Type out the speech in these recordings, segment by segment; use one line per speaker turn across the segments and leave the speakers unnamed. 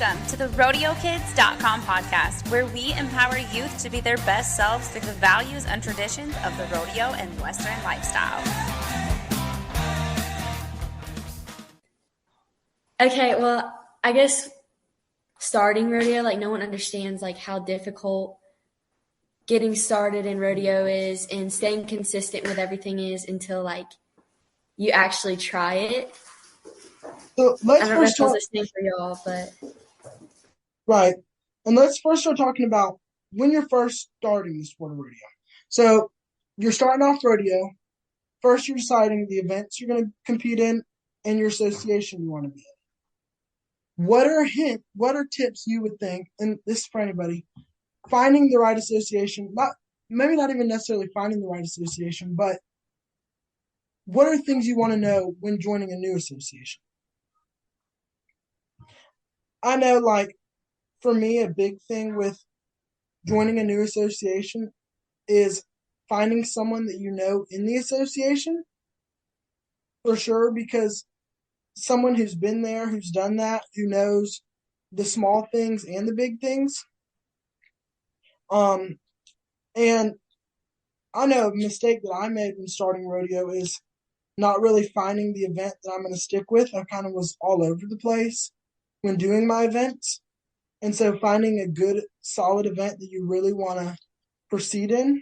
Welcome to the RodeoKids.com podcast, where we empower youth to be their best selves through the values and traditions of the rodeo and Western lifestyle.
Okay, well, I guess starting rodeo, no one understands, how difficult getting started in rodeo is and staying consistent with everything is until, you actually try it.
So let's
I don't know if that's the same for y'all, but...
Right. And let's first start talking about when you're first starting the sport of rodeo. So you're starting off rodeo. First, you're deciding the events you're going to compete in and your association you want to be in. What are tips you would think, and this is for anybody, finding the right association, maybe not even necessarily finding the right association, but what are things you want to know when joining a new association? I know, for me, a big thing with joining a new association is finding someone that you know in the association, for sure, because someone who's been there, who's done that, who knows the small things and the big things. And I know a mistake that I made when starting rodeo is not really finding the event that I'm going to stick with. I kind of was all over the place when doing my events. And so finding a good, solid event that you really want to proceed in.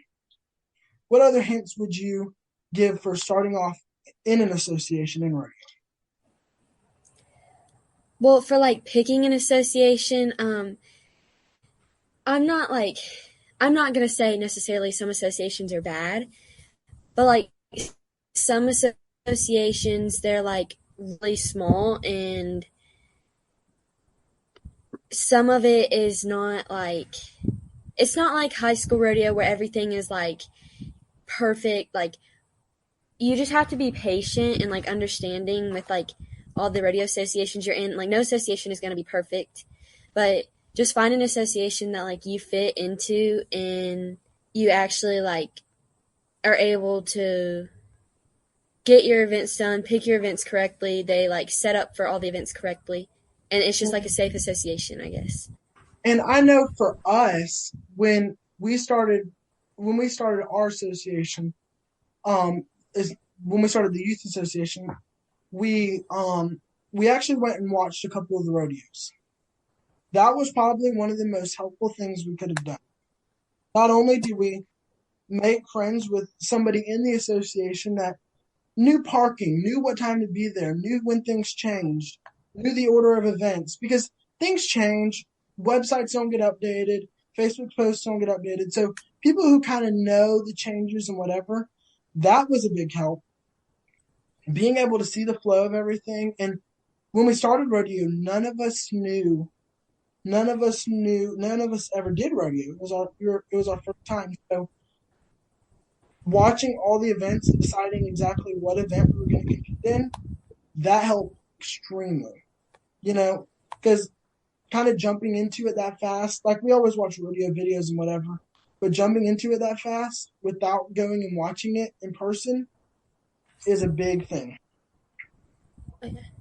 What other hints would you give for starting off in an association in rodeo?
Well, for, picking an association, I'm not going to say necessarily some associations are bad, but, some associations, they're, really small, and some of it is not, it's not like high school rodeo where everything is, perfect. You just have to be patient and, understanding with, all the rodeo associations you're in. No association is going to be perfect, but just find an association that, you fit into and you actually, are able to get your events done, pick your events correctly. They, set up for all the events correctly. And it's just, a safe association, I guess.
And I know for us, when we started our association, when we started the youth association, we actually went and watched a couple of the rodeos. That was probably one of the most helpful things we could have done. Not only did we make friends with somebody in the association that knew parking, knew what time to be there, knew when things changed, knew the order of events, because things change, websites don't get updated, Facebook posts don't get updated. So people who kind of know the changes and whatever, that was a big help. Being able to see the flow of everything. And when we started rodeo, none of us ever did rodeo. It was our first time. So watching all the events and deciding exactly what event we were going to compete in, that helped extremely. Because kind of jumping into it that fast, we always watch rodeo videos and whatever, but jumping into it that fast without going and watching it in person is a big thing.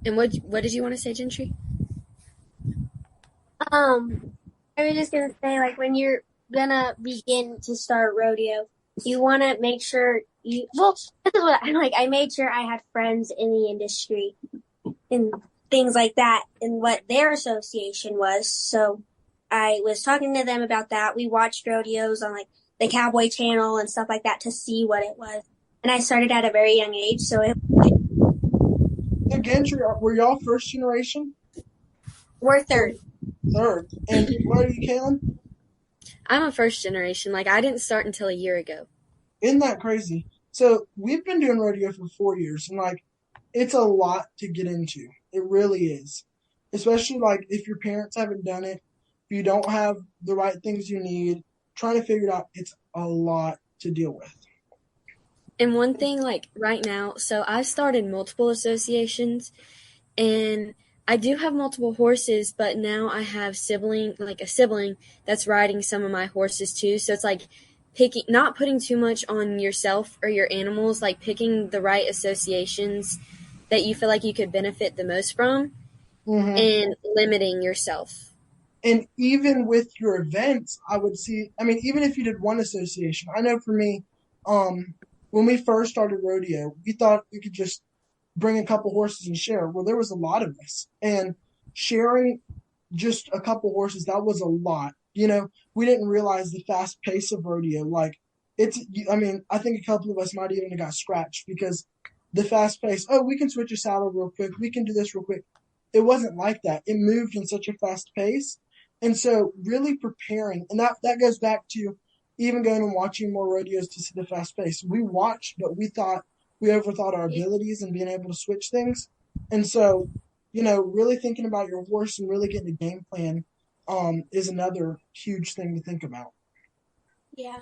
And what did you want to say, Gentry?
I was just going to say, when you're going to begin to start rodeo, you want to make sure this is what I made sure I had friends in the industry and things like that and what their association was. So I was talking to them about that. We watched rodeos on the Cowboy Channel and stuff like that to see what it was. And I started at a very young age, so it.
So Gentry, were y'all first generation?
We're third.
Third. And what are you, Kalyn?
I'm a first generation. I didn't start until a year ago.
Isn't that crazy? So we've been doing rodeo for 4 years, and it's a lot to get into. It really is. Especially if your parents haven't done it, if you don't have the right things you need, trying to figure it out, it's a lot to deal with.
And one thing, right now, so I've started multiple associations, and I do have multiple horses, but now I have a sibling that's riding some of my horses too. So it's not putting too much on yourself or your animals, picking the right associations that you feel like you could benefit the most from, and limiting yourself.
And even with your events, I would see, I mean, even if you did one association, I know for me, when we first started rodeo, we thought we could just bring a couple horses and share. Well, there was a lot of us, and sharing just a couple horses, that was a lot. We didn't realize the fast pace of rodeo. Like, I mean, I think a couple of us might even have got scratched because the fast pace, oh, we can switch a saddle real quick. We can do this real quick. It wasn't like that. It moved in such a fast pace. And so really preparing, and that goes back to even going and watching more rodeos to see the fast pace. We watched, but we overthought our abilities and being able to switch things. And so, really thinking about your horse and really getting a game plan is another huge thing to think about.
Yeah.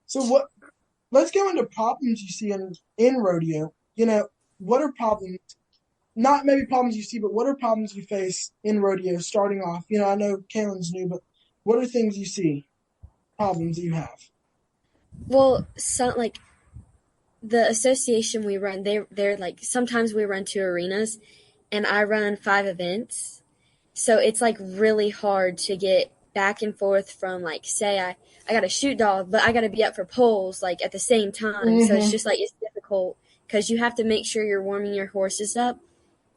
So let's go into problems you see in rodeo. What are problems? Not maybe problems you see, but what are problems you face in rodeo starting off? I know Kalyn's new, but what are things you see, problems that you have?
Well, like the association we run, they're like, sometimes we run 2 arenas and I run 5 events. So it's like really hard to get back and forth from, like, say I got a shoot dog, but I got to be up for poles like at the same time. Mm-hmm. So it's just like, it's difficult because you have to make sure you're warming your horses up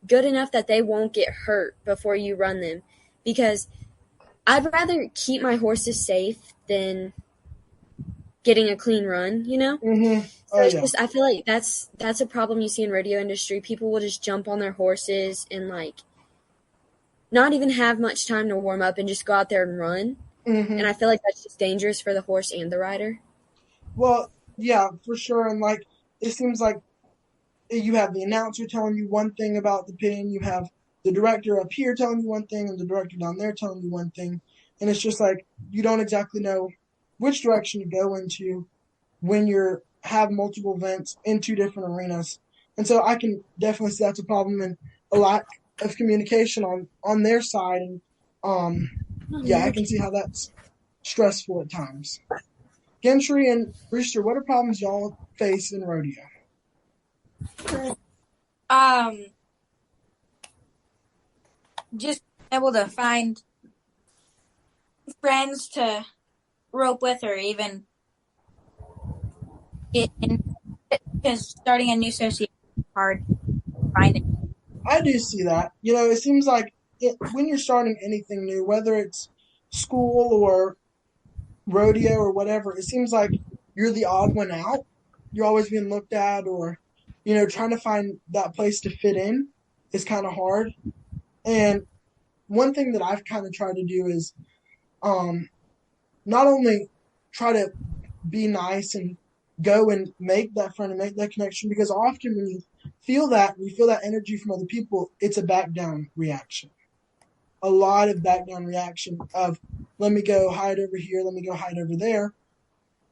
good enough that they won't get hurt before you run them, because I'd rather keep my horses safe than getting a clean run,
Mm-hmm.
So it's just, I feel like that's a problem you see in rodeo industry. People will just jump on their horses and like not even have much time to warm up and just go out there and run. Mm-hmm. And I feel like that's just dangerous for the horse and the rider.
Well, yeah, for sure. And like, it seems like you have the announcer telling you one thing about the pin, you have the director up here telling you one thing, and the director down there telling you one thing. And it's just like, you don't exactly know which direction to go into when you have multiple events in 2 different arenas. And so I can definitely see that's a problem, and a lack of communication on their side. And I can see how that's stressful at times. Gentry and Brewster, what are problems y'all face in rodeo?
Just able to find friends to rope with, or even get in, because starting a new association is hard finding.
I do see that. It seems like when you're starting anything new, whether it's school or rodeo or whatever, it seems like you're the odd one out. You're always being looked at, or trying to find that place to fit in is kind of hard. And one thing that I've kind of tried to do is not only try to be nice and go and make that friend and make that connection, because often when you feel that energy from other people, it's a back down reaction. A lot of back down reaction of, let me go hide over here, let me go hide over there,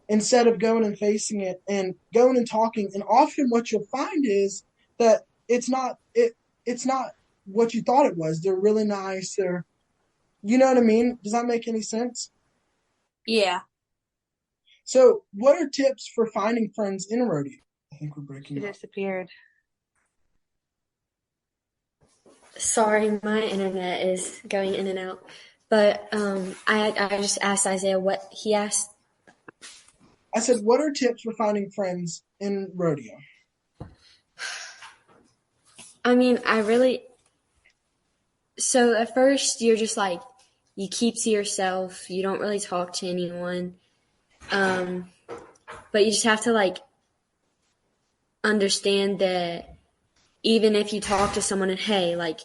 instead of going and facing it and going and talking. And often what you'll find is that it's not what you thought it was. They're really nice. You know what I mean? Does that make any sense?
Yeah.
So what are tips for finding friends in rodeo? I think we're breaking up.
She disappeared.
Sorry, my internet is going in and out. But I just asked Isaiah what he asked.
I said, what are tips for finding friends in rodeo?
I mean, so at first you're just like, you keep to yourself. You don't really talk to anyone. But you just have to like understand that even if you talk to someone and, hey, like,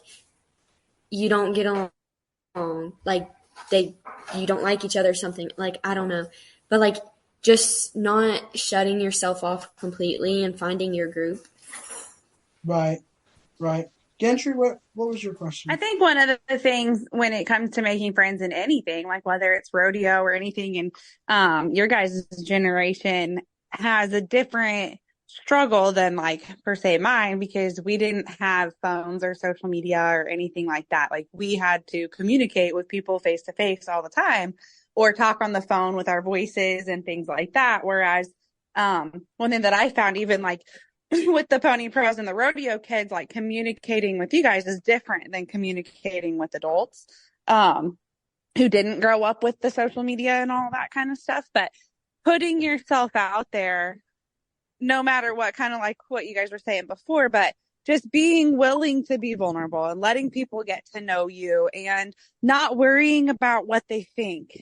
you don't get along, like you don't like each other or something, like, I don't know. But like, just not shutting yourself off completely and finding your group.
Right. Gentry, what was your question?
I think one of the things when it comes to making friends in anything, like whether it's rodeo or anything, and your guys' generation has a different struggle than like per se mine, because we didn't have phones or social media or anything like that. Like, we had to communicate with people face to face all the time, or talk on the phone with our voices and things like that. Whereas one thing that I found, even like with the pony pros and the rodeo kids, like communicating with you guys is different than communicating with adults. And who didn't grow up with the social media and all that kind of stuff, but putting yourself out there, no matter what, kind of like what you guys were saying before, but just being willing to be vulnerable and letting people get to know you and not worrying about what they think.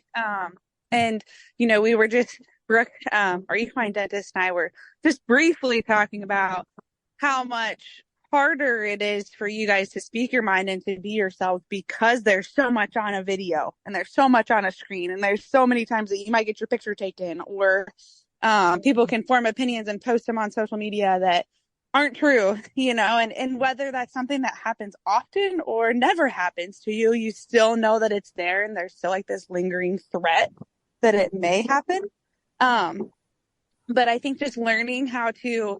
And, we were just, Brooke, our equine dentist and I were just briefly talking about how much harder it is for you guys to speak your mind and to be yourself because there's so much on a video and there's so much on a screen and there's so many times that you might get your picture taken or people can form opinions and post them on social media that aren't true, and whether that's something that happens often or never happens to you, you still know that it's there and there's still like this lingering threat that it may happen. But I think just learning how to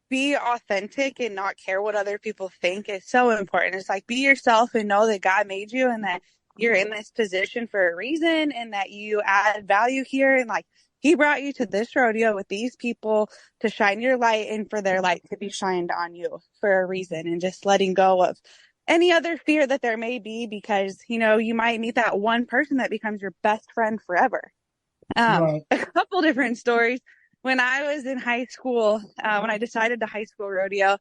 be authentic and not care what other people think is so important. It's like, be yourself and know that God made you and that you're in this position for a reason and that you add value here. And like, he brought you to this rodeo with these people to shine your light and for their light to be shined on you for a reason, and just letting go of any other fear that there may be, because, you might meet that one person that becomes your best friend forever.
Right.
A couple different stories. When I was in high school, when I decided to high school rodeo,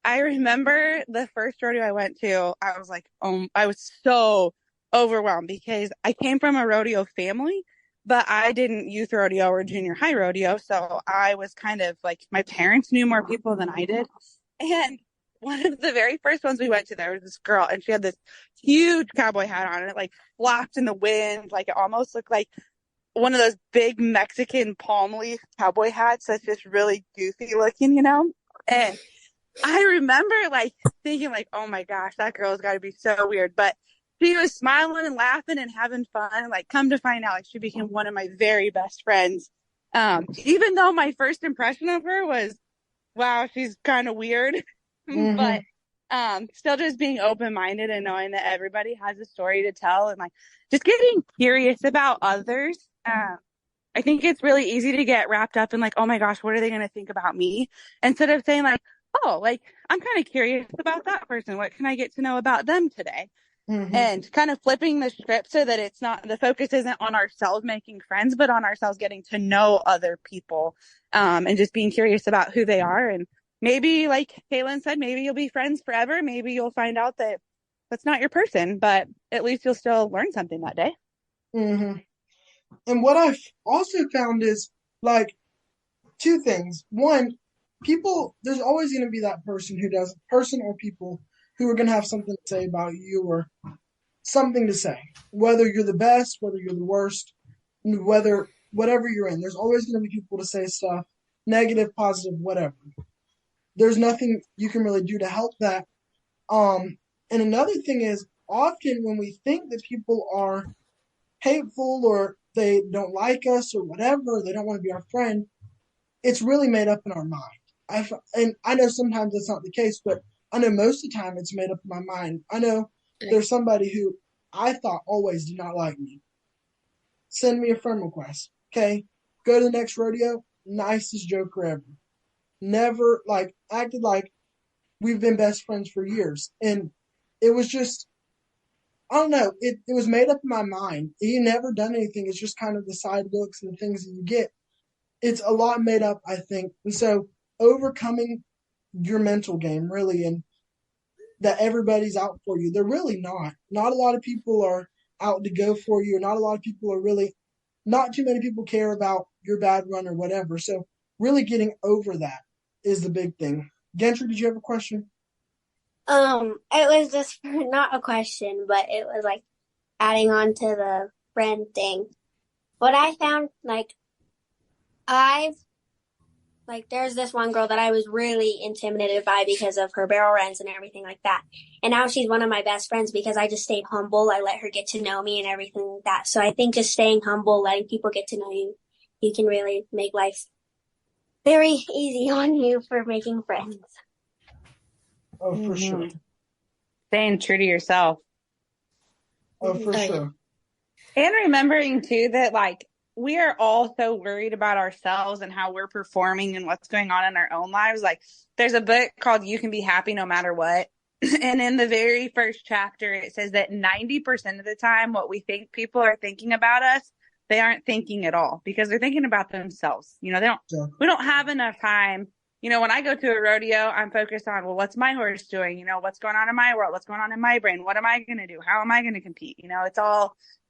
I remember the first rodeo I went to, I was like, I was so overwhelmed because I came from a rodeo family, but I didn't youth rodeo or junior high rodeo. So I was kind of like, my parents knew more people than I did. And one of the very first ones we went to, there was this girl and she had this huge cowboy hat on and it like flopped in the wind. Like it almost looked like one of those big Mexican palm leaf cowboy hats that's just really goofy looking, And I remember like thinking like, oh my gosh, that girl's got to be so weird. But she was smiling and laughing and having fun. And like, come to find out, like she became one of my very best friends. Even though my first impression of her was, wow, she's kind of weird,
Mm-hmm.
but still just being open-minded and knowing that everybody has a story to tell and like just getting curious about others. I think it's really easy to get wrapped up in like, oh my gosh, what are they going to think about me? Instead of saying like, oh, like I'm kind of curious about that person. What can I get to know about them today?
Mm-hmm.
And kind of flipping the script so that it's not, the focus isn't on ourselves making friends, but on ourselves getting to know other people, and just being curious about who they are. And maybe, like Kalyn said, maybe you'll be friends forever. Maybe you'll find out that that's not your person, but at least you'll still learn something that day.
Mm-hmm. And what I've also found is like two things. One, there's always going to be that person or people who are going to have something to say about you or something to say, whether you're the best, whether you're the worst, whatever you're in, there's always going to be people to say stuff, negative, positive, whatever. There's nothing you can really do to help that. And another thing is often when we think that people are hateful or they don't like us or whatever, they don't want to be our friend, it's really made up in our mind. And I know sometimes that's not the case, but I know most of the time it's made up in my mind. I know there's somebody who I thought always did not like me. Send me a friend request. Okay. Go to the next rodeo. Nicest joker ever. Never acted like we've been best friends for years. And it was just, I don't know. It was made up in my mind. He never done anything. It's just kind of the side looks and the things that you get. It's a lot made up, I think. And so overcoming your mental game, really, and that everybody's out for you. They're really not. Not a lot of people are out to go for you. Not a lot of people are really, not too many people care about your bad run or whatever. So really getting over that is the big thing. Gentry, did you have a question?
It was just not a question, but it was like adding on to the friend thing. What I found, there's this one girl that I was really intimidated by because of her barrel runs and everything like that. And now she's one of my best friends because I just stayed humble. I let her get to know me and everything like that. So I think just staying humble, letting people get to know you, you can really make life very easy on you for making friends.
Oh, for sure.
Staying true to yourself.
Oh, for sure.
And remembering too that we are all so worried about ourselves and how we're performing and what's going on in our own lives. Like there's a book called You Can Be Happy No Matter What. And in the very first chapter, it says that 90% of the time, what we think people are thinking about us, they aren't thinking at all because they're thinking about themselves. You know, we don't have enough time. You know, when I go to a rodeo, I'm focused on, well, what's my horse doing? You know, what's going on in my world? What's going on in my brain? What am I going to do? How am I going to compete? You know,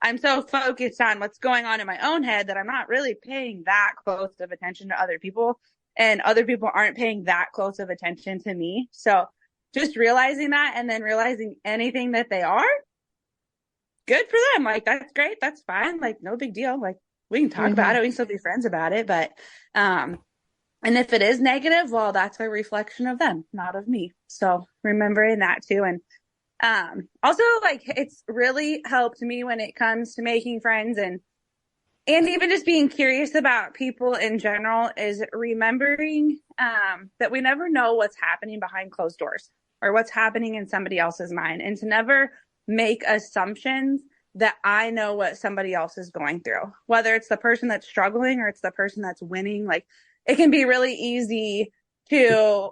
I'm so focused on what's going on in my own head that I'm not really paying that close of attention to other people, and other people aren't paying that close of attention to me. So just realizing that, and then realizing anything that they are, good for them. Like, that's great. That's fine. Like, no big deal. Like, we can talk about it. We can still be friends about it. But, and if it is negative, well, that's a reflection of them, not of me. So remembering that too. And, also, like, it's really helped me when it comes to making friends and even just being curious about people in general is remembering, that we never know what's happening behind closed doors or what's happening in somebody else's mind, and to never make assumptions that I know what somebody else is going through, whether it's the person that's struggling or it's the person that's winning. Like, it can be really easy to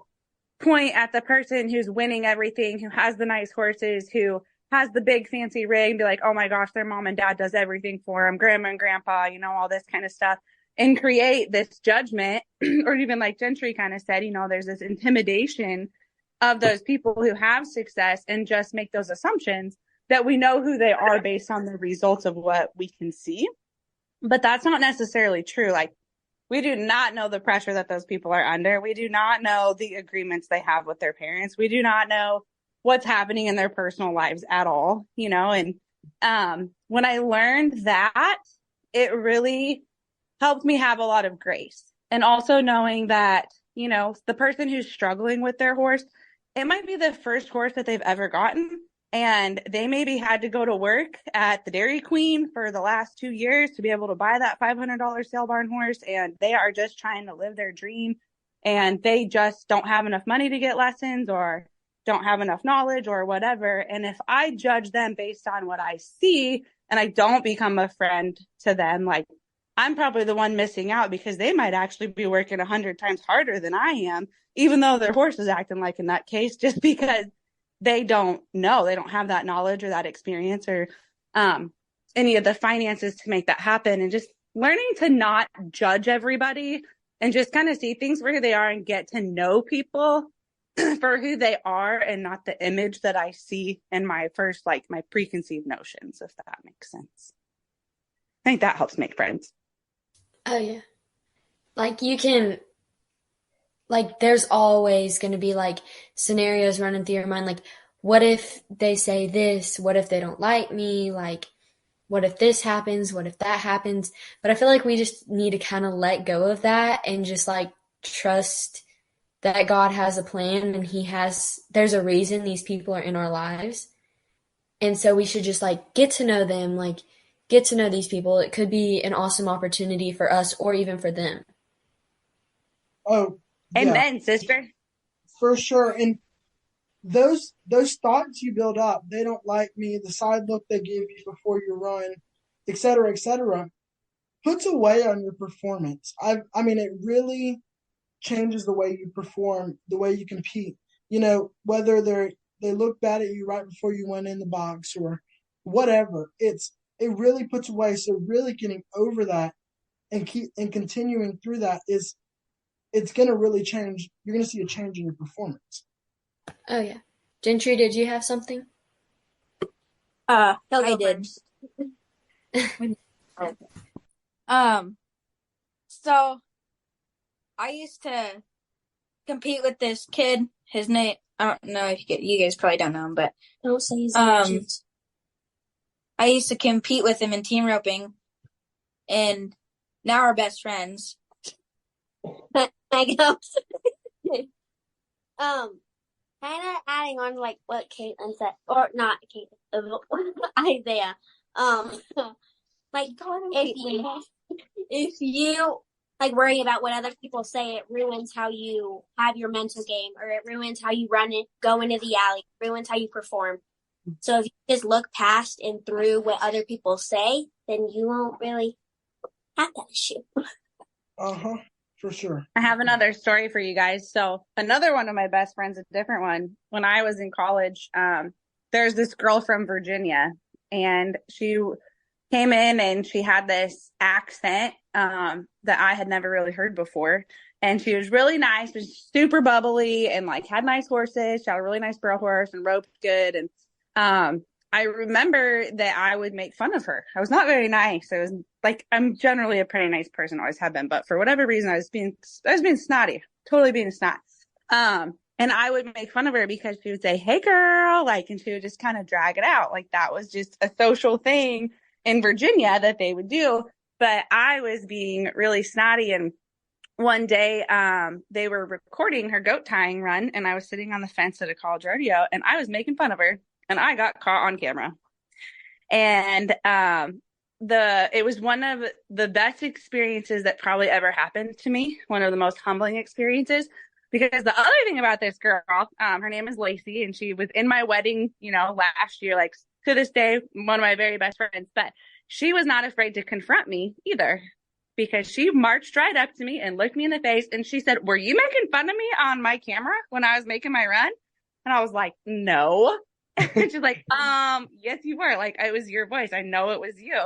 point at the person who's winning everything, who has the nice horses, who has the big fancy rig, and be like, oh my gosh, their mom and dad does everything for them, grandma and grandpa, you know, all this kind of stuff, and create this judgment. Or even like Gentry kind of said, you know, there's this intimidation of those people who have success, and just make those assumptions that we know who they are based on the results of what we can see. But that's not necessarily true. Like, we do not know the pressure that those people are under. We do not know the agreements they have with their parents. We do not know what's happening in their personal lives at all, you know? And when I learned that, it really helped me have a lot of grace. And also knowing that, you know, the person who's struggling with their horse, it might be the first horse that they've ever gotten. And they maybe had to go to work at the Dairy Queen for the last 2 years to be able to buy that $500 sale barn horse. And they are just trying to live their dream. And they just don't have enough money to get lessons, or don't have enough knowledge, or whatever. And if I judge them based on what I see, and I don't become a friend to them, like, I'm probably the one missing out, because they might actually be working 100 times harder than I am, even though their horse is acting like a nutcase, just because they don't know, they don't have that knowledge or that experience, or any of the finances to make that happen. And just learning to not judge everybody, and just kind of see things for who they are, and get to know people for who they are, and not the image that I see in my first, like, my preconceived notions, if that makes sense. I think that helps make friends.
Oh, yeah. Like, you can, like, there's always going to be, like, scenarios running through your mind. Like, what if they say this? What if they don't like me? Like, what if this happens? What if that happens? But I feel like we just need to kind of let go of that, and just, like, trust that God has a plan, and there's a reason these people are in our lives. And so we should just, like, get to know them, like, get to know these people. It could be an awesome opportunity for us, or even for them.
Oh, yeah.
Amen, sister.
For sure. And those thoughts you build up, they don't like me, the side look they give you before you run, et cetera, puts a weight on your performance. I mean, it really changes the way you perform, the way you compete. You know, whether they look bad at you right before you went in the box or whatever, it really puts away. So really getting over that and continuing through that it's going to really change. You're going to see a change in your performance.
Oh, yeah. Gentry, did you have something?
I did. So I used to compete with this kid. His name, I don't know if you guys probably don't know him, but
Don't say his name.
I used to compete with him in team roping, and now we're best friends.
I go. Kind of adding on like what Kalyn said, or not Kalyn, Isaiah. Like if you like worry about what other people say, it ruins how you have your mental game, or it ruins how you go into the alley, it ruins how you perform. So if you just look past and through what other people say, then you won't really have that issue.
For sure.
I have another story for you guys. So another one of my best friends, a different one, when I was in college, there's this girl from Virginia, and she came in and she had this accent that I had never really heard before. And she was really nice, was super bubbly, and like had nice horses. She had a really nice burro horse and roped good. And I remember that I would make fun of her. I was not very nice. I was like, I'm generally a pretty nice person, always have been, but for whatever reason, I was being snotty, totally being a snot. And I would make fun of her because she would say, "Hey girl," like, and she would just kind of drag it out. Like that was just a social thing in Virginia that they would do. But I was being really snotty. And one day, they were recording her goat tying run, and I was sitting on the fence at a college rodeo, and I was making fun of her, and I got caught on camera. And it was one of the best experiences that probably ever happened to me. One of the most humbling experiences, because the other thing about this girl, her name is Lacey, and she was in my wedding, last year, like to this day, one of my very best friends. But she was not afraid to confront me either, because she marched right up to me and looked me in the face, and she said, "Were you making fun of me on my camera when I was making my run?" And I was like, "No." And she's like, "Yes, you were. Like, it was your voice. I know it was you."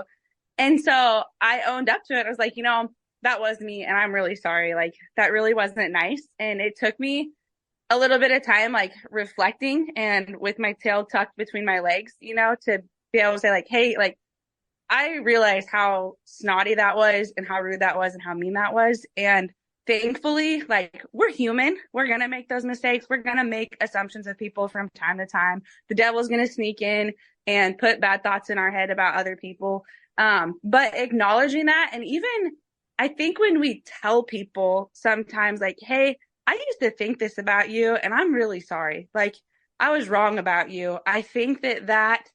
And so I owned up to it. I was like, that was me, and I'm really sorry. Like, that really wasn't nice. And it took me a little bit of time, like, reflecting and with my tail tucked between my legs, to be able to say, like, hey, like, I realized how snotty that was and how rude that was and how mean that was. And thankfully, like, we're human. We're going to make those mistakes. We're going to make assumptions of people from time to time. The devil's going to sneak in and put bad thoughts in our head about other people. But acknowledging that, and even I think when we tell people sometimes, like, hey, I used to think this about you, and I'm really sorry. Like, I was wrong about you. I think that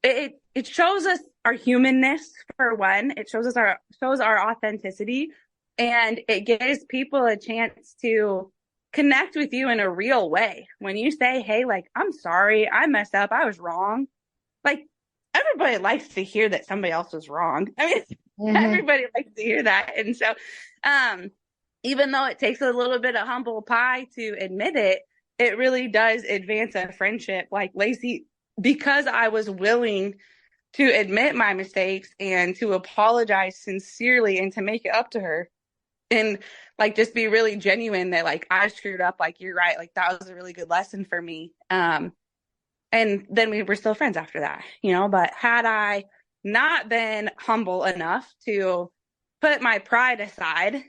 it shows us our humanness, for one. It shows our authenticity, and it gives people a chance to connect with you in a real way. When you say, hey, like, I'm sorry, I messed up, I was wrong. Like, everybody likes to hear that somebody else was wrong. I mean, everybody likes to hear that. And so, even though it takes a little bit of humble pie to admit it, it really does advance a friendship. Like Lacey, because I was willing to admit my mistakes and to apologize sincerely and to make it up to her, and like just be really genuine that, like, I screwed up, like, you're right, like, that was a really good lesson for me. And then we were still friends after that, but had I not been humble enough to put my pride aside,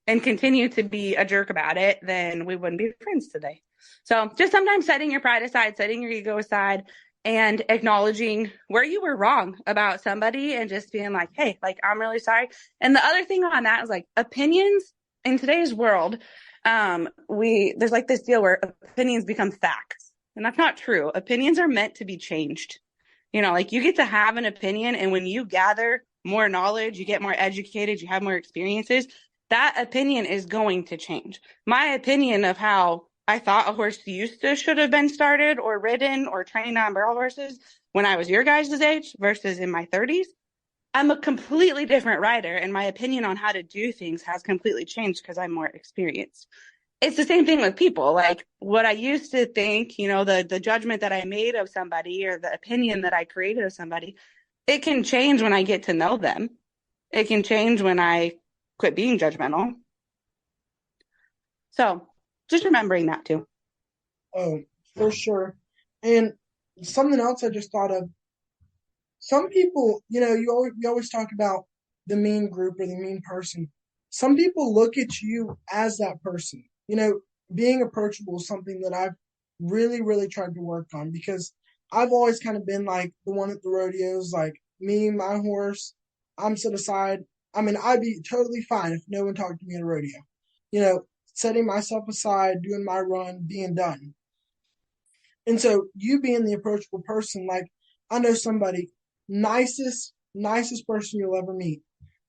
and continue to be a jerk about it, then we wouldn't be friends today. So just sometimes setting your pride aside, setting your ego aside, and acknowledging where you were wrong about somebody, and just being like, hey, like, I'm really sorry. And the other thing on that is, like, opinions in today's world, there's like this deal where opinions become facts. And that's not true. Opinions are meant to be changed. Like, you get to have an opinion, and when you gather more knowledge, you get more educated, you have more experiences, that opinion is going to change. My opinion of how I thought a horse should have been started or ridden or trained on barrel horses when I was your guys' age versus in my 30s, I'm a completely different rider, and my opinion on how to do things has completely changed because I'm more experienced. It's the same thing with people. Like, what I used to think, the judgment that I made of somebody, or the opinion that I created of somebody, it can change when I get to know them. It can change when I quit being judgmental. So just remembering that too.
Oh, for sure. And something else I just thought of. Some people, you always talk about the mean group or the mean person. Some people look at you as that person. Being approachable is something that I've really, really tried to work on, because I've always kind of been like the one at the rodeos, like, me, my horse, I'm set aside. I mean, I'd be totally fine if no one talked to me at a rodeo. Setting myself aside, doing my run, being done. And so you being the approachable person, like, I know somebody, nicest person you'll ever meet,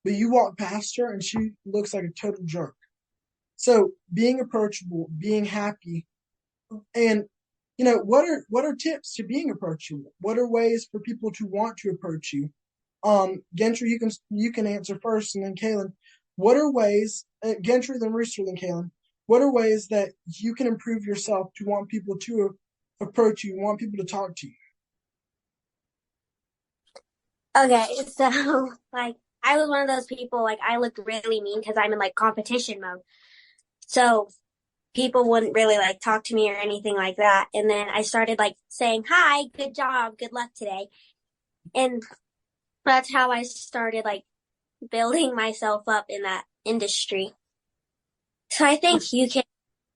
but you walk past her and she looks like a total jerk. So being approachable, being happy, and what are tips to being approachable? What are ways for people to want to approach you? Gentry, you can answer first, and then Kalyn, what are ways, Gentry then Rooster then Kalyn, what are ways that you can improve yourself to want people to approach you, want people to talk to you?
Okay, so like I was one of those people, like I looked really mean because I'm in like competition mode. So people wouldn't really like talk to me or anything like that. And then I started like saying, "Hi, good job, good luck today." And that's how I started like building myself up in that industry. So I think you can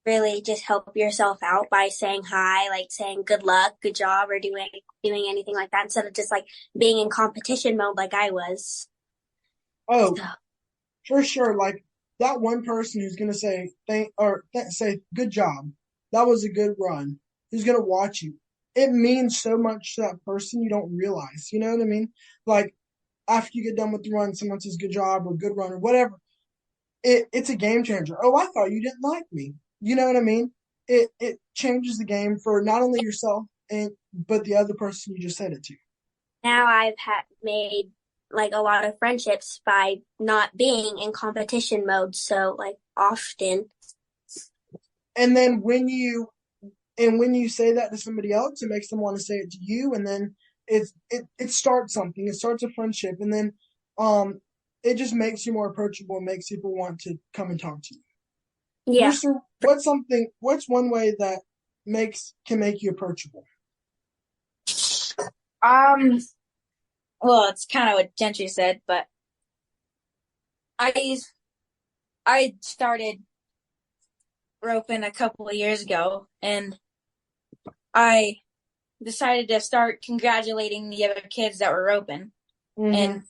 really just help yourself out by saying hi, like saying good luck, good job, or doing anything like that instead of just like being in competition mode like I was.
Oh,
So,
for sure. Like that one person who's gonna say say good job, that was a good run. Who's gonna watch you? It means so much to that person you don't realize. You know what I mean? Like after you get done with the run, someone says good job or good run or whatever. It's a game changer. Oh, I thought you didn't like me. You know what I mean? It changes the game for not only yourself but the other person you just said it to.
now I've made like a lot of friendships by not being in competition mode so like often.
And then when you say that to somebody else, it makes them want to say it to you, and then it starts something. It starts a friendship, and then um it just makes you more approachable and makes people want to come and talk to you.
Yeah.
Rooster, what's one way that can make you approachable?
Well, it's kind of what Gentry said, but I started roping a couple of years ago, and I decided to start congratulating the other kids that were roping, and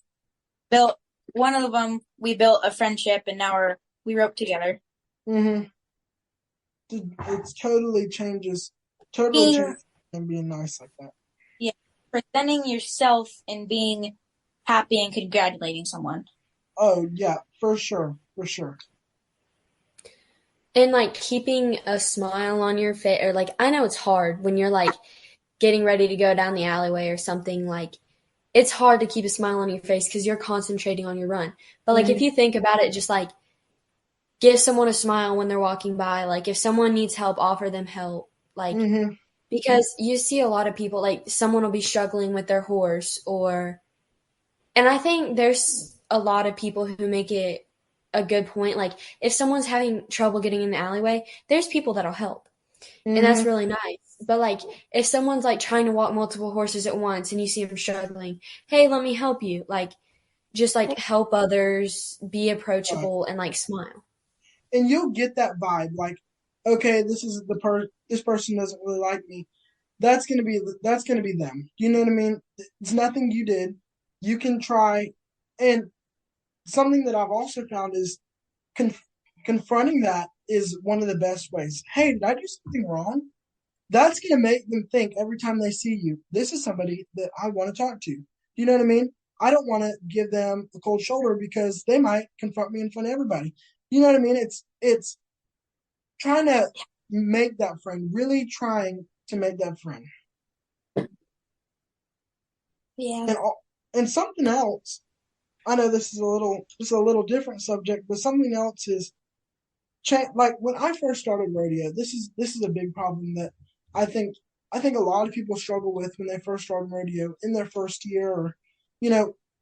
built one of them. We built a friendship, and now we rope together.
It totally changes and being nice like that.
Yeah, presenting yourself and being happy and congratulating someone.
Oh yeah, for sure.
And like keeping a smile on your face, or like I know it's hard when you're like getting ready to go down the alleyway or something, like it's hard to keep a smile on your face because you're concentrating on your run. But like if you think about it, just like give someone a smile when they're walking by. Like if someone needs help, offer them help. Like because you see a lot of people, like someone will be struggling with their horse, and I think there's a lot of people who make it a good point. Like if someone's having trouble getting in the alleyway, there's people that'll help. And that's really nice. But like if someone's like trying to walk multiple horses at once and you see them struggling, hey, let me help you. Like just like help others, be approachable, and like smile.
And you'll get that vibe, like, okay, this is this person doesn't really like me. That's gonna be them. You know what I mean? It's nothing you did. You can try, and something that I've also found is confronting that is one of the best ways. Hey, did I do something wrong? That's gonna make them think every time they see you, this is somebody that I want to talk to. You know what I mean? I don't want to give them a cold shoulder because they might confront me in front of everybody. You know what I mean? It's trying to make that friend, really trying to make that friend.
Yeah.
And something else, I know this is a little different subject, but something else is like when I first started rodeo, this is a big problem that I think a lot of people struggle with when they first start rodeo in their first year, or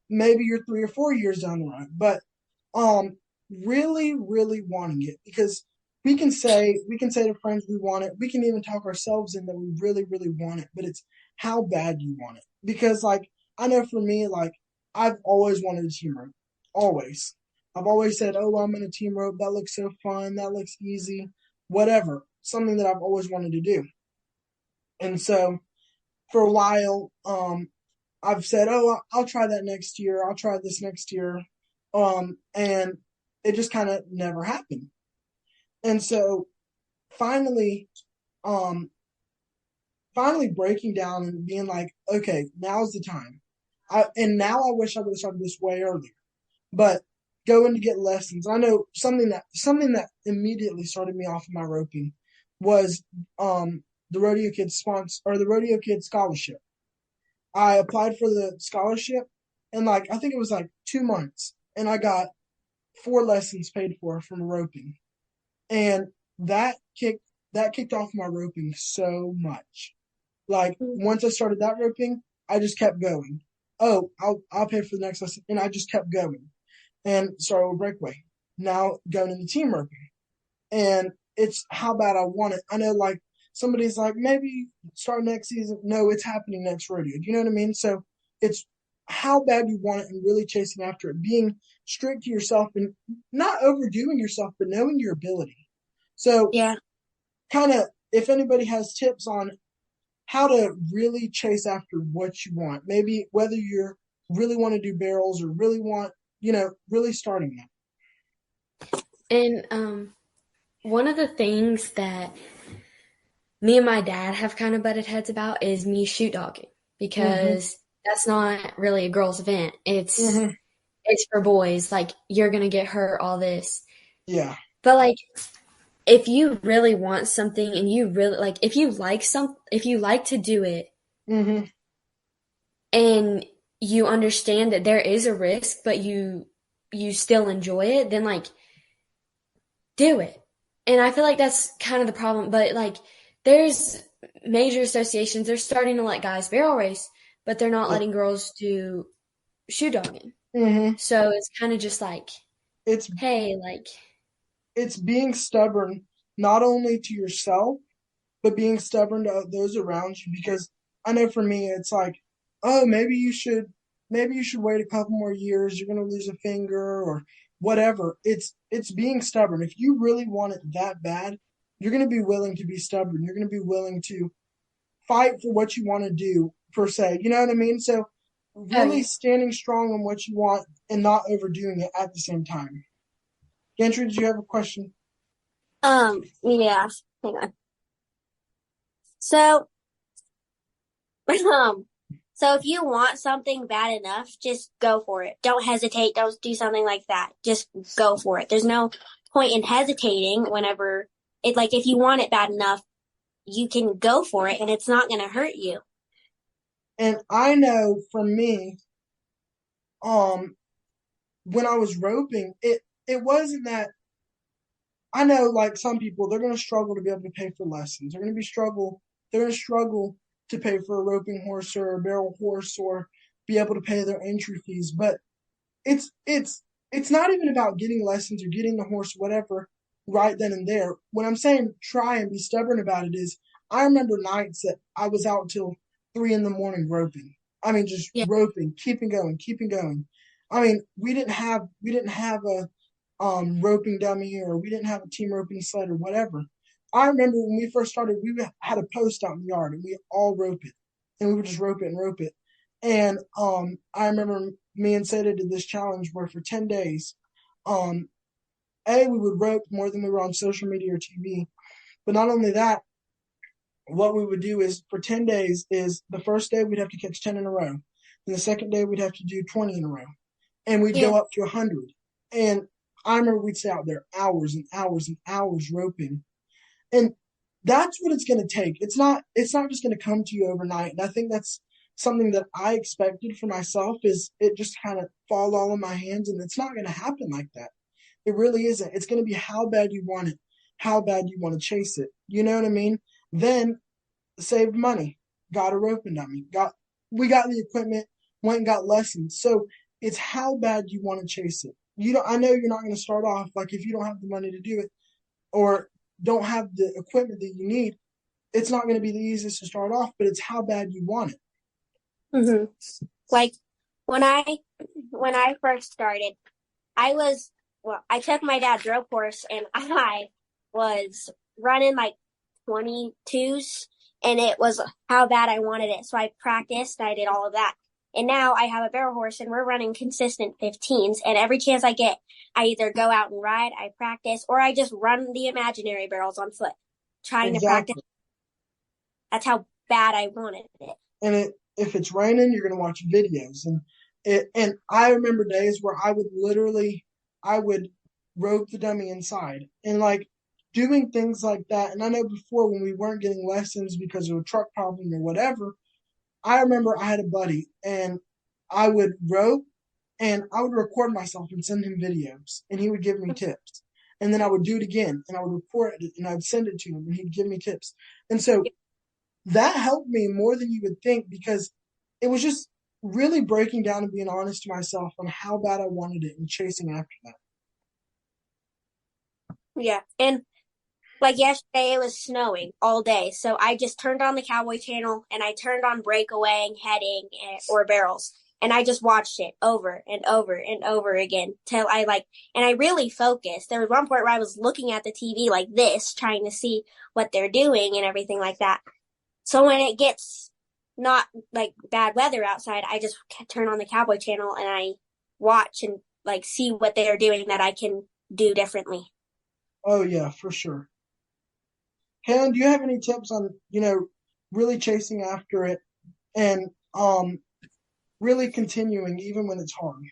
maybe you're 3 or 4 years down the road, but really wanting it, because we can say to friends we want it. We can even talk ourselves in that we really want it, but it's how bad you want it. Because like I know for me, like I've always wanted a team rope, always. I've always said, oh, I'm in a team rope. That looks so fun. That looks easy. Whatever. Something that I've always wanted to do. And so for a while, I've said, oh, I'll try that next year. I'll try this next year. And it just kind of never happened. And so finally breaking down and being like, okay, now's the time. Now I wish I would have started this way earlier. But going to get lessons. I know something that immediately started me off of my roping was the RodeoKids sponsor, or the RodeoKids scholarship. I applied for the scholarship, and like I think it was like 2 months, and I got 4 lessons paid for from roping. And that kicked off my roping so much. Like, once I started that roping, I just kept going. Oh, I'll pay for the next lesson, and I just kept going. And started with breakaway. Now going into team roping. And it's how bad I want it. I know, like, somebody's like, maybe start next season. No, it's happening next rodeo. Do you know what I mean? So it's how bad you want it and really chasing after it, being strict to yourself and not overdoing yourself, but knowing your ability. So
Yeah.
kind of, if anybody has tips on how to really chase after what you want, maybe whether you're really want to do barrels or really want, really starting that.
And one of the things that me and my dad have kind of butted heads about is me shoot dogging, because that's not really a girl's event. It's for boys. Like, you're gonna get hurt, all this.
Yeah.
But like, if you really want something and you really like, if you like to do it, and you understand that there is a risk, but you still enjoy it, then like, do it. And I feel like that's kind of the problem. But like, there's major associations, they're starting to let guys barrel race, but they're not letting girls do shoe dogging. So it's kind of just like, it's
being stubborn, not only to yourself, but being stubborn to those around you. Because I know for me, it's like, oh, maybe you should wait a couple more years. You're going to lose a finger or whatever. It's being stubborn. If you really want it that bad, you're going to be willing to be stubborn. You're going to be willing to fight for what you want to do, per se. You know what I mean? So really standing strong on what you want and not overdoing it at the same time. Gentry, did you have a question?
Yeah. Hang on. So, so if you want something bad enough, just go for it. Don't hesitate. Don't do something like that. Just go for it. There's no point in hesitating whenever if you want it bad enough, you can go for it and it's not going to hurt you.
And I know for me, when I was roping, it wasn't that. I know, like, some people, they're going to struggle to be able to pay for lessons. They're going to struggle to pay for a roping horse or a barrel horse or be able to pay their entry fees. But it's not even about getting lessons or getting the horse, whatever, right then and there. When I'm saying try and be stubborn about it is, I remember nights that I was out till 3 a.m. roping. I mean, just roping, keeping going. I mean, we didn't have a roping dummy, or we didn't have a team roping sled or whatever. I remember when we first started, we had a post out in the yard and we all rope it, and we would just rope it. And I remember me and Seda did this challenge where for 10 days, we would rope more than we were on social media or TV. But not only that, what we would do is for 10 days is the first day we'd have to catch 10 in a row. And the second day we'd have to do 20 in a row. And we'd go up to 100. And I remember we'd stay out there hours and hours and hours roping. And that's what it's going to take. It's not just going to come to you overnight. And I think that's something that I expected for myself, is it just kind of fall all in my hands. And it's not going to happen like that. It really isn't. It's going to be how bad you want it, how bad you want to chase it. You know what I mean? Then saved money, got a roping dummy, we got the equipment, went and got lessons. So it's how bad you want to chase it. I know you're not going to start off, like, if you don't have the money to do it or don't have the equipment that you need, it's not going to be the easiest to start off, but it's how bad you want it.
Like, when I first started, I took my dad's rope course and I was running like 22s, and it was how bad I wanted it. So I practiced, I did all of that. And now I have a barrel horse and we're running consistent 15s. And every chance I get, I either go out and ride, I practice, or I just run the imaginary barrels on foot, trying to practice. That's how bad I wanted it.
And if it's raining, you're going to watch videos. And I remember days where I would rope the dummy inside and like doing things like that. And I know before, when we weren't getting lessons because of a truck problem or whatever, I remember I had a buddy and I would rope And I would record myself and send him videos, and he would give me tips. And then I would do it again, and I would record it, and I'd send it to him, and he'd give me tips. And so that helped me more than you would think, because it was just really breaking down and being honest to myself on how bad I wanted it and chasing after that.
Yeah. And like yesterday, it was snowing all day. So I just turned on the Cowboy channel and I turned on breakaway, heading, or barrels. And I just watched it over and over and over again till and I really focused. There was one point where I was looking at the TV like this, trying to see what they're doing and everything like that. So when it gets not like bad weather outside, I just turn on the Cowboy channel and I watch and like see what they're doing that I can do differently.
Oh yeah, for sure. Kalyn, do you have any tips on, really chasing after it and really continuing even when it's hard?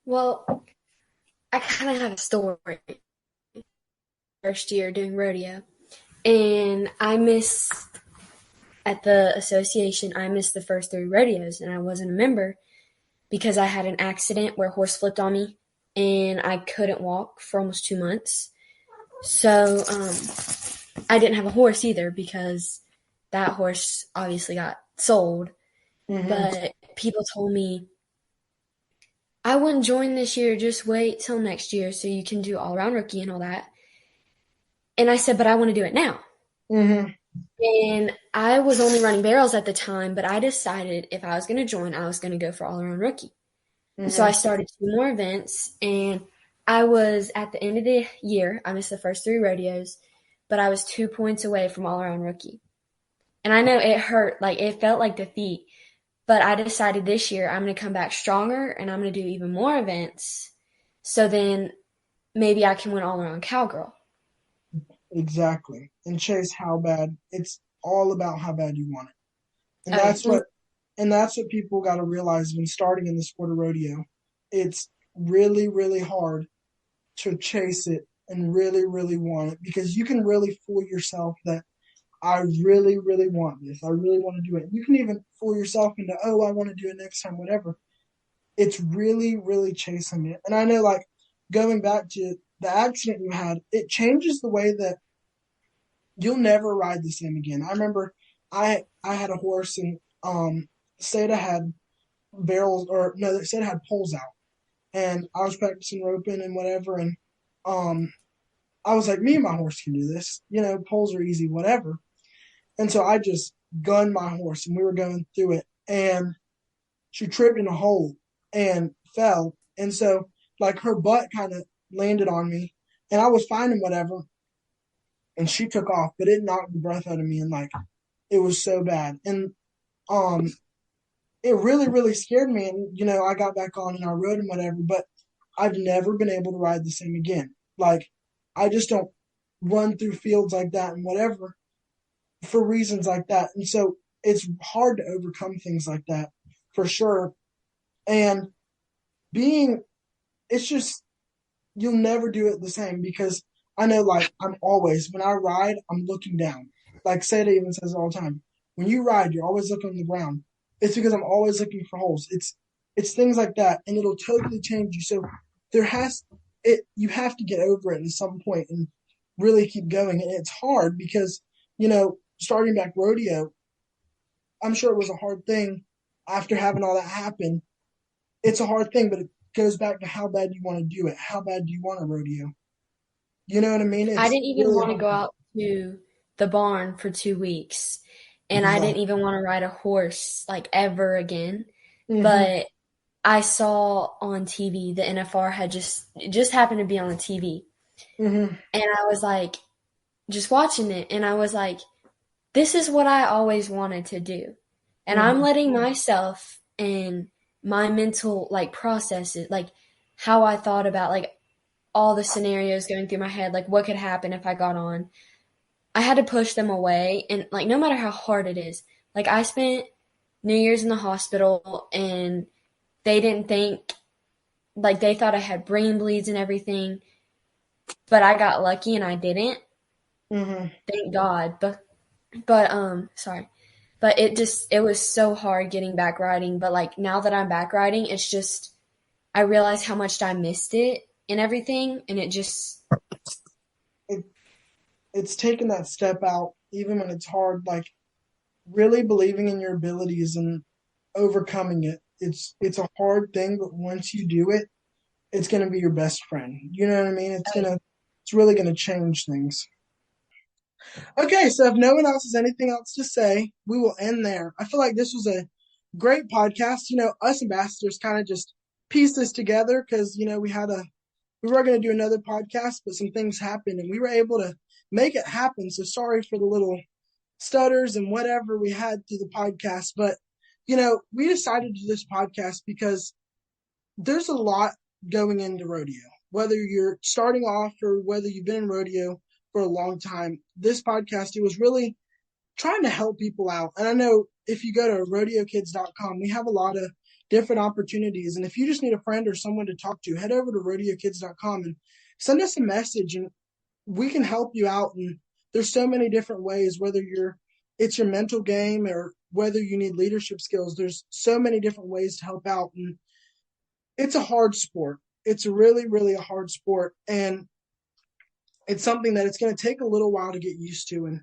Well, I kind of have a story. First year doing rodeo, and at the association, I missed the first 3 rodeos, and I wasn't a member because I had an accident where a horse flipped on me, and I couldn't walk for almost 2 months. So I didn't have a horse either because that horse obviously got sold.
Mm-hmm.
But people told me, I wouldn't join this year, just wait till next year so you can do all-around rookie and all that. And I said, but I want to do it now.
Mm-hmm.
And I was only running barrels at the time, but I decided if I was going to join, I was going to go for all-around rookie. Mm-hmm. So I started 2 more events, and I was at the end of the year, I missed the first 3 rodeos, but I was 2 points away from all-around rookie. And I know it hurt, like it felt like defeat, but I decided this year I'm going to come back stronger and I'm going to do even more events. So then maybe I can win all-around cowgirl.
Exactly. And chase how bad. It's all about how bad you want it. And that's what people got to realize when starting in the sport of rodeo. It's really, really hard to chase it and really, really want it, because you can really fool yourself that I really, really want this. I really want to do it. You can even fool yourself into, oh, I want to do it next time, whatever. It's really, really chasing it. And I know, like, going back to the accident you had, it changes the way that you'll never ride the same again. I remember I had a horse, and Seda had Seda had poles out, and I was practicing roping and whatever, and I was like, me and my horse can do this. Poles are easy, whatever. And so I just gunned my horse, and we were going through it, and she tripped in a hole and fell, and so like her butt kind of landed on me, and I was fine and whatever. And she took off, but it knocked the breath out of me, and like it was so bad. And it really, really scared me. And I got back on and I rode and whatever, but I've never been able to ride the same again. Like, I just don't run through fields like that and whatever for reasons like that. And so it's hard to overcome things like that for sure. And it's just, you'll never do it the same, because I know, like, when I ride, I'm looking down. Like Seda even says all the time, when you ride, you're always looking on the ground. It's because I'm always looking for holes. It's things like that, and it'll totally change you. So you have to get over it at some point and really keep going. And it's hard because, starting back rodeo, I'm sure it was a hard thing after having all that happen. It's a hard thing, but it goes back to how bad you want to do it. How bad do you want a rodeo? You know what I mean?
I didn't even want to go out to the barn for 2 weeks, and I didn't even want to ride a horse like ever again. Mm-hmm. But I saw on TV the NFR had just happened to be on the TV, and I was like, just watching it, and I was like, this is what I always wanted to do, and I'm letting myself and my mental like processes, like how I thought about like all the scenarios going through my head, like what could happen if I got on. I had to push them away, and like no matter how hard it is, like I spent New Year's in the hospital, and they didn't think, like they thought I had brain bleeds and everything, but I got lucky and I didn't. Thank God. But sorry. But it was so hard getting back riding. But like now that I'm back riding, it's just I realized how much I missed it and everything, and it just
it's taking that step out, even when it's hard, like really believing in your abilities and overcoming it. It's a hard thing, but once you do it, it's gonna be your best friend. You know what I mean? It's really gonna change things. Okay, so if no one else has anything else to say, we will end there. I feel like this was a great podcast. You know, us ambassadors kind of just pieced this together because, you know, we were going to do another podcast, but some things happened and we were able to make it happen. So sorry for the little stutters and whatever we had through the podcast. But, you know, we decided to do this podcast because there's a lot going into rodeo, whether you're starting off or whether you've been in rodeo for a long time. This podcast, it was really trying to help people out. And I know if you go to RodeoKids.com, we have a lot of different opportunities. And if you just need a friend or someone to talk to, head over to RodeoKids.com and send us a message and we can help you out. And there's so many different ways, whether it's your mental game or whether you need leadership skills. There's so many different ways to help out. And it's a hard sport. It's really, really a hard sport. And it's something that it's going to take a little while to get used to. And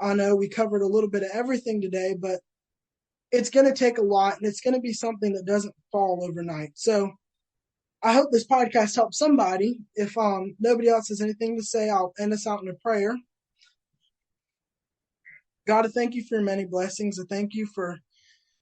I know we covered a little bit of everything today, but it's going to take a lot, and it's going to be something that doesn't fall overnight. So I hope this podcast helps somebody. If nobody else has anything to say, I'll end us out in a prayer. God, I thank you for your many blessings. I thank you for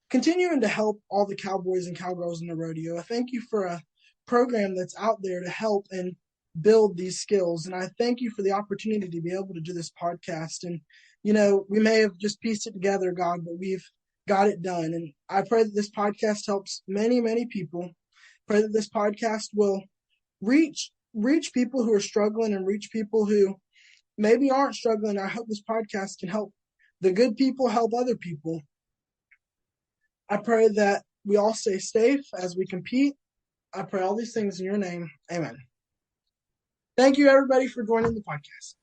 continuing to help all the cowboys and cowgirls in the rodeo. I thank you for a program that's out there to help and build these skills. And I thank you for the opportunity to be able to do this podcast. And, you know, we may have just pieced it together, God, but we've got it done. And I pray that this podcast helps many, many people. Pray that this podcast will reach people who are struggling and reach people who maybe aren't struggling. I hope this podcast can help the good people help other people. I pray that we all stay safe as we compete. I pray all these things in your name. Amen. Thank you, everybody, for joining the podcast.